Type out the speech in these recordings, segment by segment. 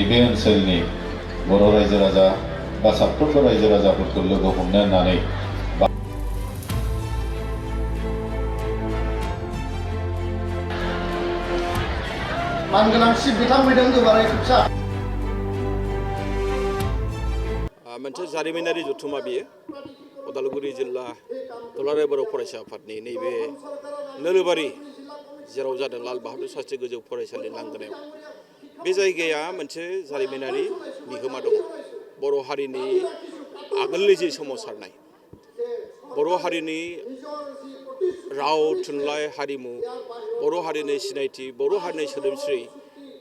बे ओनसोलनि बर' रायजो राजा बा साफ्रोमबो रायजो राजाफोरखौ लोगो हमनो होननानै मानगोनांसिन बिथांमोनजों गोबारै खुबसा मोनसे जारिमिनारि जथुमा बियो उदालगुरि जिल्ला दुलाराय बर' फरायसा आफादनि नैबे नोलोबारि जेराव जादों लाल बाहादुर शास्त्री गोजौ फरायसालि लांगोनायाव बे जायगाया मोनसे जारिमिनारि बिहोमा दङ बर' हारिनि आगोलनि जि सोमावसारनाय बर' हारिनि राव थुनलाइ हारिमु बर' हारिनि सिनायथि बर' हारिनि सोदोमस्रि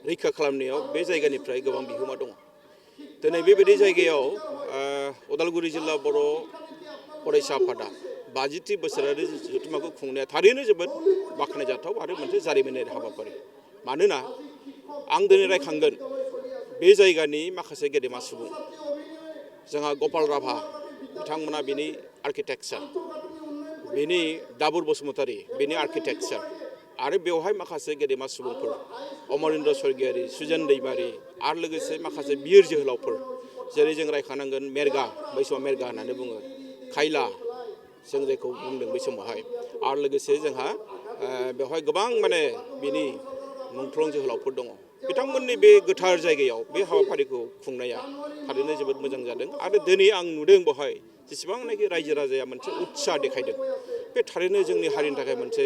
रैखा खालामनायाव बे जायगानिफ्राय गोबां बिहोमा दङ दिनै बेबायदि जायगायाव उदालगुरि जिल्ला बर' फरायसा आफादा 50थि बोसोरारि जथुम्माखौ खुंनाया थारैनो जोबोद बाख्नायजाथाव आरो मोनसे जारिमिनारि हाबाफारि मानोना आं दिनै रायखांगोन बे जायगानि माखासे गेदेमा सुबुं जोंहा गपाल राभा बिथांमोना बिनि आर्किटेक्चार बिनि दाबुर बसुमतारी बिनि आर्किटेक्चार आरो बेवहाय माखासे गेदेमा सुबुंफोर अमरेन्द्र स्वर्गियारि सुजेन दैमारि आरो लोगोसे माखासे बिर जोहोलावफोर जेरै जों रायखांनांगोन मेरगा बै समाव मेरगा होननानै बुङो खायला जों जायखौ बुंदों बै समावहाय आरो लोगोसे जोंहा बेवहाय गोबां माने बिनि मुंख्लं जोहोलावफोर दङ बिथांमोननि बे गोथार जायगायाव बे हाबाफारिखौ खुंनाया थारैनो जोबोद मोजां जादों आरो दिनै आं नुदों बेवहाय जेसेबांनाखि रायजो राजाया मोनसे उत्साह देखायदों बे थारैनो जोंनि हारिनि थाखाय मोनसे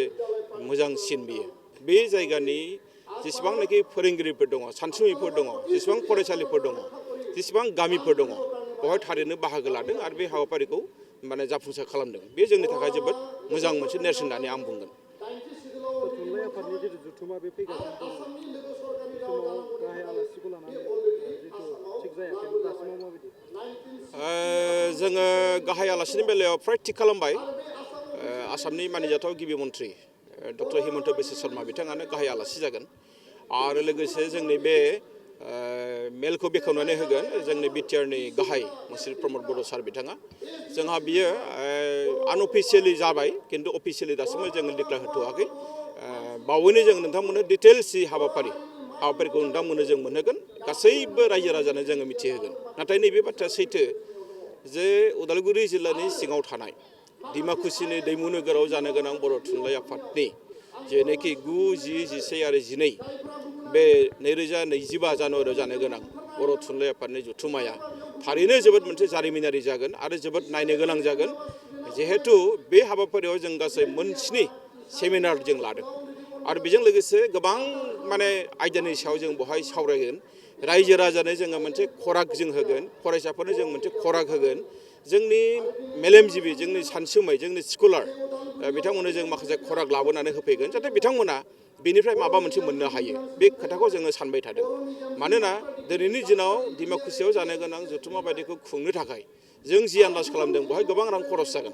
मोजां सिन बियो बे जायगानि जेसेबांनाखि फोरोंगिरिफोर दङ सानसुमैफोर दङ जेसेबां फरायसालिफोर दङ जेसेबां गामिफोर दङ बेवहाय थारैनो बाहागो लादों आरो बे हाबाफारिखौ माने जाफुंसार खालामदों बे जोंनि थाखाय जोबोद मोजां मोनसे नेरसोन होननानै आं बुंगोन थुनलाइ आफादनि जिथु जथुमा बे फैगासिनो समाव गाहाय आलासिखौ लानानै जिथु थिग जायाखै दासिमाव माबायदि जोङो गाहाय आलासिनि बेलायाव फ्राय थिग खालामबाय आसामनि मानिजाथाव गिबि मन्थ्रि डक्टर हिमन्त बिश्व शर्मा बिथाङानो गाहाय आलासि जागोन आरो लोगोसे जोंनि बे मेलखौ बेखेवनानै होगोन जोंनि बिटिआरनि गाहाय मुस्रि प्रमद बर' सार बिथाङा जोंहा बियो आनअफिसियेलि जाबाय खिन्थु अफिसियेलि दासिमबो जोङो डिक्लेयार होथ'वाखै बावैनो जों नोंथांमोननो डिटेल्स हाबाफारिखौ नोंथांमोननो जों मोनहोगोन गासैबो रायजो राजानो जोङो मिथिहोगोन नाथाय नैबे बाथ्राया सैथो जे उदालगुरि जिल्लानि सिङाव थानाय डिमाकुसिनि दैमु नोगोराव जानो गोनां बर' थुनलाइ आफादनि जेनोखि 9, 10, 11 आरो 12 बे 2025 जानुवारियाव जानो गोनां बर' थुनलाइ आफादनि जथुम्माया थारैनो जोबोद मोनसे जारिमिनारि जागोन आरो जोबोद नायनो गोनां जागोन जिहेतु बे हाबाफारियाव जों गासै 7 सेमिनार जों लादों आरो बेजों लोगोसे गोबां माने आयदानि सायाव जों बेवहाय सावरायगोन रायजो राजानो जोङो मोनसे खराग जों होगोन फरायसाफोरनो जों मोनसे खराग होगोन जोंनि मेलेमजिबि जोंनि सानसुमै जोंनि स्कलार बिथांमोननो जों माखासे खराग लाबोनानै होफैगोन जाहाथे बिथांमोना बेनिफ्राय माबा मोनसे मोननो हायो बे खोथाखौ जोङो सानबाय थादों मानोना दिनैनि दिनाव डिमाकुसियाव जानो गोनां जथुम्मा बायदिखौ खुंनो थाखाय जों जि आन्दाज खालामदों बेवहाय गोबां रां खरस जागोन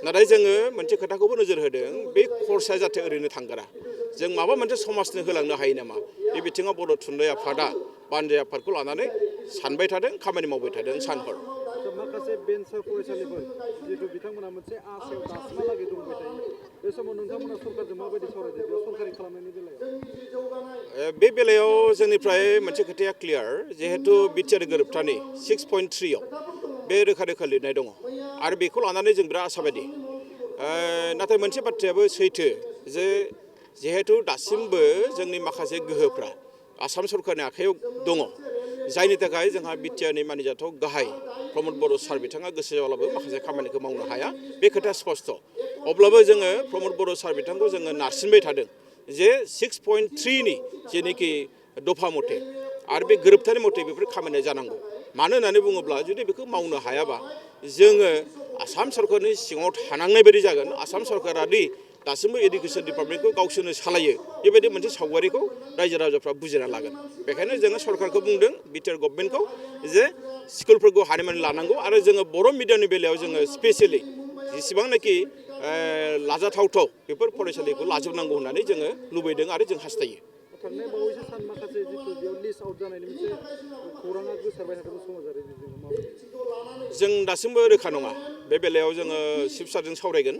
नाथाय जोङो मोनसे खोथाखौबो नोजोर होदों बे खरसाया जाहाथे ओरैनो थांगारा जों माबा मोनसे समाजनो होलांनो हायो नामा बे बिथिङाव बर' थुनलाइ आफादा बानजाय आफादखौ लानानै सानबाय थादों खामानि मावबाय थादों सानहर माखासे भेन्सार फरायसालिफोर जिहेतु बिथांमोना मोनसे आसायाव दासिमहालागै दंबाय थायो बे समाव नोंथांमोना सरकारजों माबायदि सावरायदों बेयाव सरकारि खालामनायनि बेलायाव बे बेलायाव जोंनिफ्राय मोनसे खोथाया क्लियार जिहेतु बिटिआर गोरोबथानि 6.3 बे रोखा रोखा लिरनाय दङ आरो बेखौ लानानै जों बिराद आसाबादि नाथाय मोनसे बाथ्रायाबो सैथो जे जिहेतु दासिमबो जोंनि माखासे गोहोफ्रा आसाम सरकारनि आखायाव दङ जायनि थाखाय जोंहा बिटिआरनि मानिजाथाव गाहाय प्रमद बर' सार बिथाङा गोसो जाब्लाबो माखासे खामानिखौ मावनो हाया बे खोथाया स्पष्ट अब्लाबो जोङो प्रमद बर' सार बिथांखौ जोङो नारसिनबाय थादों जे 6.3 जेनोखि दफा मथे आरो बे गोरोबथानि मथे बेफोर खामानिया जानांगौ मानो होननानै बुङोब्ला जुदि बेखौ मावनो हायाबा जोङो आसाम सरकारनि सिङाव थानांनाय बायदि जागोन आसाम सरकारा दि दासिमबो एडुकेसन डिपार्टमेन्टखौ गावसोरनो सालायो बेबायदि मोनसे सावगारिखौ रायजो राजाफ्रा बुजिना लागोन बेखायनो जोङो सरकारखौ बुंदों बिटिआर गभर्नमेन्टखौ जे स्कुलफोरखौ हारिमानि लानांगौ आरो जोङो बर' मिडियामनि बेलायाव जोङो स्पेसियेलि जेसेबांनाखि लाजाथावथाव बेफोर फरायसालिखौ लाजोबनांगौ होननानै जोङो लुबैदों आरो जों हास्थायो थांनाय बावैसो सान माखासे जिथु बेयाव लिस्ट आउट जानायनि मोनसे खौराङा गोसारबाय थादोंमोन समाजारि बिजोङाव माबायदि जों दासिमबो रोखा नङा बे बेलायाव जोङो चिफ सारजों सावरायगोन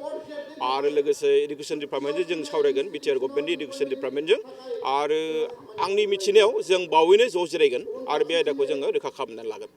आरो लोगोसे इडुकेसन डिपार्टमेन्टजों जों सावरायगोन बिटिआर गभर्नमेन्टनि इडुकेसन डिपार्टमेन्टजों आरो आंनि मिथिनायाव जों बावैनो ज' जिरायगोन आरो बे आयदाखौ जोङो रोखा खालामनानै लागोन